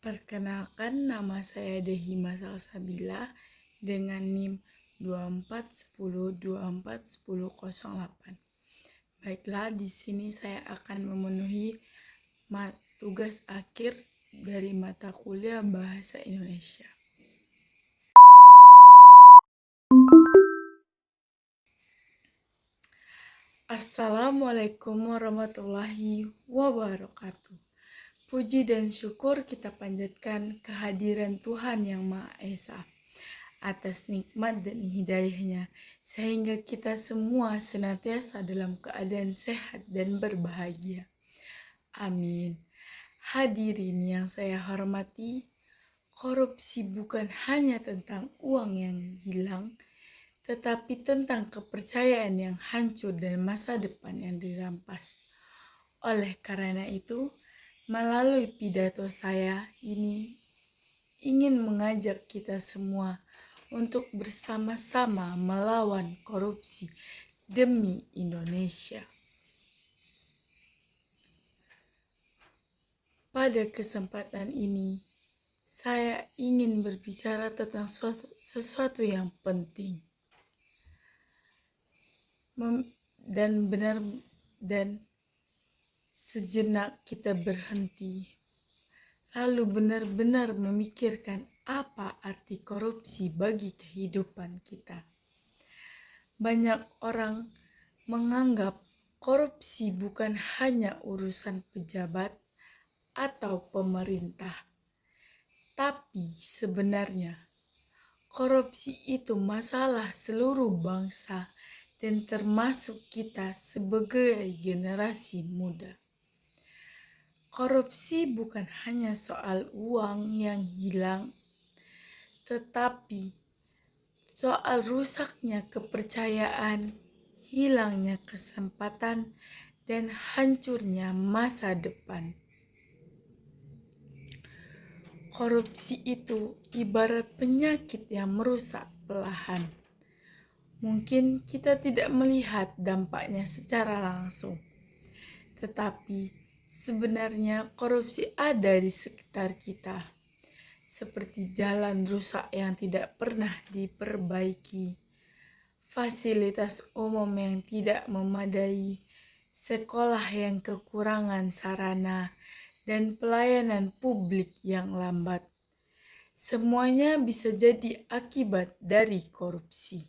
Perkenalkan, nama saya Dehima Salsabila dengan NIM 2410241008. Baiklah, di sini saya akan memenuhi tugas akhir dari mata kuliah Bahasa Indonesia. Assalamualaikum warahmatullahi wabarakatuh. Puji dan syukur kita panjatkan kehadiran Tuhan Yang Maha Esa atas nikmat dan hidayahnya, sehingga kita semua senantiasa dalam keadaan sehat dan berbahagia. Amin. Hadirin yang saya hormati, korupsi bukan hanya tentang uang yang hilang, tetapi tentang kepercayaan yang hancur dan masa depan yang dirampas. Oleh karena itu, melalui pidato saya ini ingin mengajak kita semua untuk bersama-sama melawan korupsi demi Indonesia. Pada kesempatan ini, saya ingin berbicara tentang sesuatu yang penting dan sejenak kita berhenti, lalu benar-benar memikirkan apa arti korupsi bagi kehidupan kita. Banyak orang menganggap korupsi bukan hanya urusan pejabat atau pemerintah, tapi sebenarnya korupsi itu masalah seluruh bangsa dan termasuk kita sebagai generasi muda. Korupsi bukan hanya soal uang yang hilang, tetapi soal rusaknya kepercayaan, hilangnya kesempatan, dan hancurnya masa depan. Korupsi itu ibarat penyakit yang merusak perlahan. Mungkin kita tidak melihat dampaknya secara langsung, tetapi sebenarnya korupsi ada di sekitar kita, seperti jalan rusak yang tidak pernah diperbaiki, fasilitas umum yang tidak memadai, sekolah yang kekurangan sarana, dan pelayanan publik yang lambat. Semuanya bisa jadi akibat dari korupsi.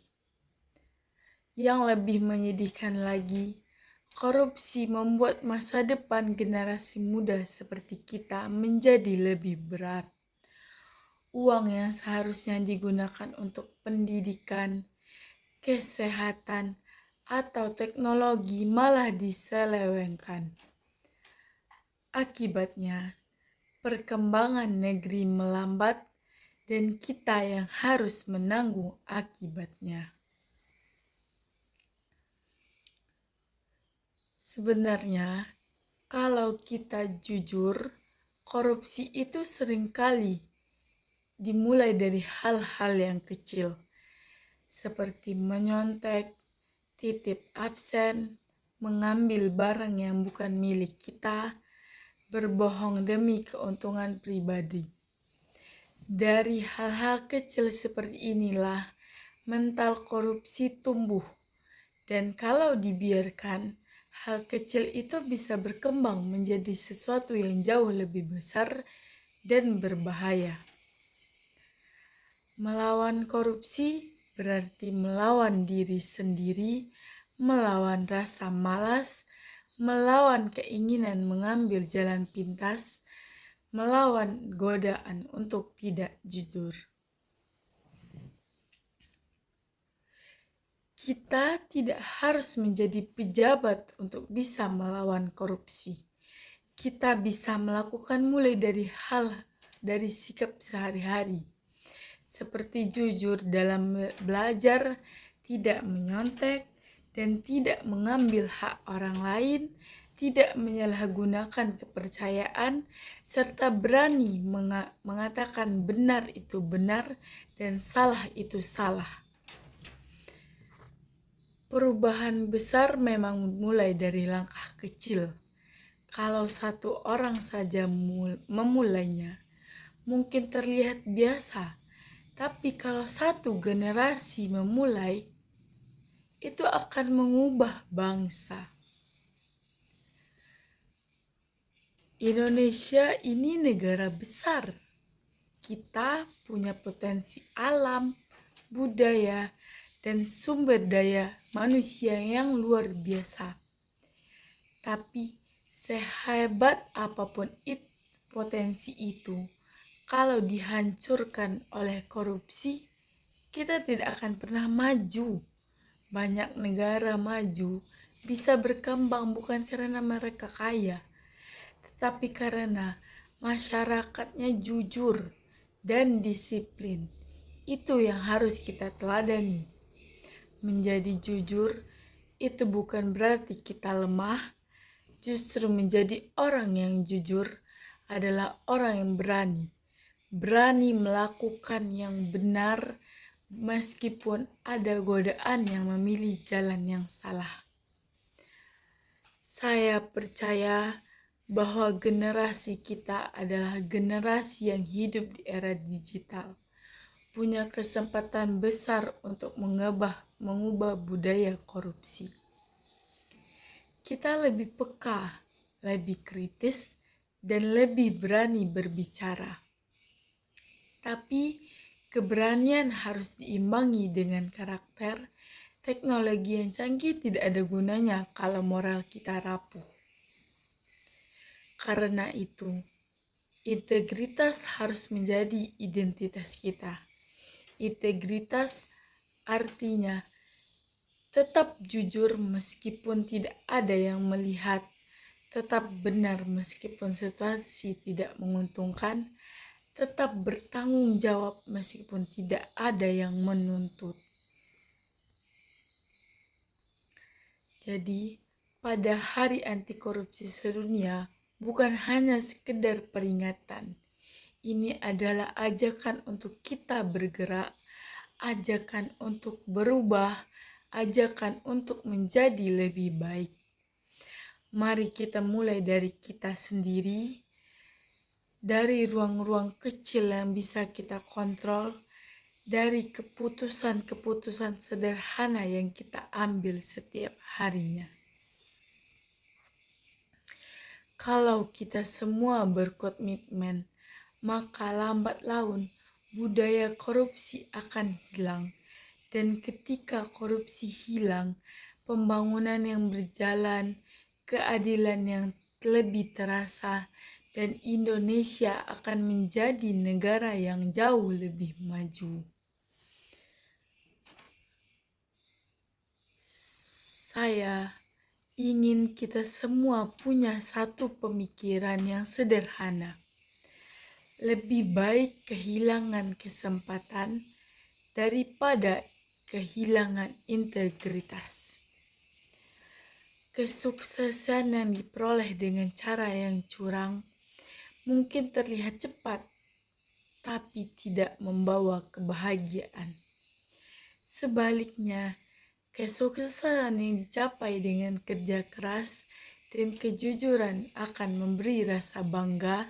Yang lebih menyedihkan lagi, korupsi membuat masa depan generasi muda seperti kita menjadi lebih berat. Uang yang seharusnya digunakan untuk pendidikan, kesehatan, atau teknologi malah diselewengkan. Akibatnya, perkembangan negeri melambat dan kita yang harus menanggung akibatnya. Sebenarnya, kalau kita jujur, korupsi itu seringkali dimulai dari hal-hal yang kecil, seperti menyontek, titip absen, mengambil barang yang bukan milik kita, berbohong demi keuntungan pribadi. Dari hal-hal kecil seperti inilah mental korupsi tumbuh, dan kalau dibiarkan, hal kecil itu bisa berkembang menjadi sesuatu yang jauh lebih besar dan berbahaya. Melawan korupsi berarti melawan diri sendiri, melawan rasa malas, melawan keinginan mengambil jalan pintas, melawan godaan untuk tidak jujur. Kita tidak harus menjadi pejabat untuk bisa melawan korupsi. Kita bisa melakukan mulai dari sikap sehari-hari, seperti jujur dalam belajar, tidak menyontek, dan tidak mengambil hak orang lain, tidak menyalahgunakan kepercayaan, serta berani mengatakan benar itu benar dan salah itu salah. Perubahan besar memang mulai dari langkah kecil. Kalau satu orang saja memulainya, mungkin terlihat biasa, tapi kalau satu generasi memulai, itu akan mengubah bangsa. Indonesia ini negara besar. Kita punya potensi alam, budaya, dan sumber daya manusia yang luar biasa. Tapi sehebat apapun potensi itu, kalau dihancurkan oleh korupsi, kita tidak akan pernah maju. Banyak negara maju bisa berkembang bukan karena mereka kaya, tetapi karena masyarakatnya jujur dan disiplin. Itu yang harus kita teladani. Menjadi jujur itu bukan berarti kita lemah. Justru menjadi orang yang jujur adalah orang yang berani melakukan yang benar meskipun ada godaan yang memilih jalan yang salah. Saya percaya bahwa generasi kita adalah generasi yang hidup di era digital, punya kesempatan besar untuk mengubah budaya korupsi. Kita lebih peka, lebih kritis, dan lebih berani berbicara. Tapi keberanian harus diimbangi dengan karakter. Teknologi yang canggih tidak ada gunanya kalau moral kita rapuh. Karena itu, integritas harus menjadi identitas kita. Integritas artinya tetap jujur meskipun tidak ada yang melihat, tetap benar meskipun situasi tidak menguntungkan, tetap bertanggung jawab meskipun tidak ada yang menuntut. Jadi, pada Hari Anti Korupsi Sedunia bukan hanya sekedar peringatan. Ini adalah ajakan untuk kita bergerak, ajakan untuk berubah, ajakan untuk menjadi lebih baik. Mari kita mulai dari kita sendiri, dari ruang-ruang kecil yang bisa kita kontrol, dari keputusan-keputusan sederhana yang kita ambil setiap harinya. Kalau kita semua berkomitmen, maka lambat laun budaya korupsi akan hilang. Dan ketika korupsi hilang, pembangunan yang berjalan, keadilan yang lebih terasa, dan Indonesia akan menjadi negara yang jauh lebih maju. Saya ingin kita semua punya satu pemikiran yang sederhana. Lebih baik kehilangan kesempatan daripada kehilangan integritas. Kesuksesan yang diperoleh dengan cara yang curang mungkin terlihat cepat, tapi tidak membawa kebahagiaan. Sebaliknya, kesuksesan yang dicapai dengan kerja keras dan kejujuran akan memberi rasa bangga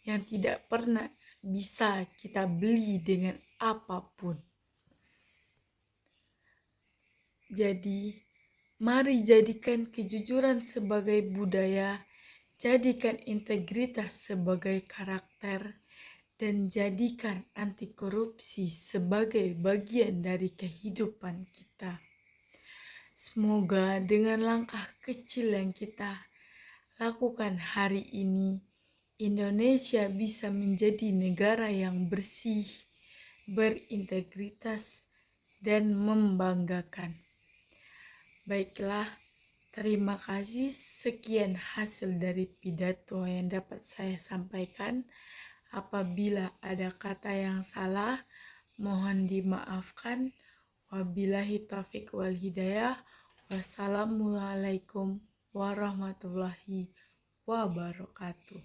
yang tidak pernah bisa kita beli dengan apapun. Jadi, mari jadikan kejujuran sebagai budaya, jadikan integritas sebagai karakter, dan jadikan anti korupsi sebagai bagian dari kehidupan kita. Semoga dengan langkah kecil yang kita lakukan hari ini, Indonesia bisa menjadi negara yang bersih, berintegritas, dan membanggakan. Baiklah, terima kasih. Sekian hasil dari pidato yang dapat saya sampaikan. Apabila ada kata yang salah, mohon dimaafkan. Wabillahi taufiq wal hidayah. Wassalamualaikum warahmatullahi wabarakatuh.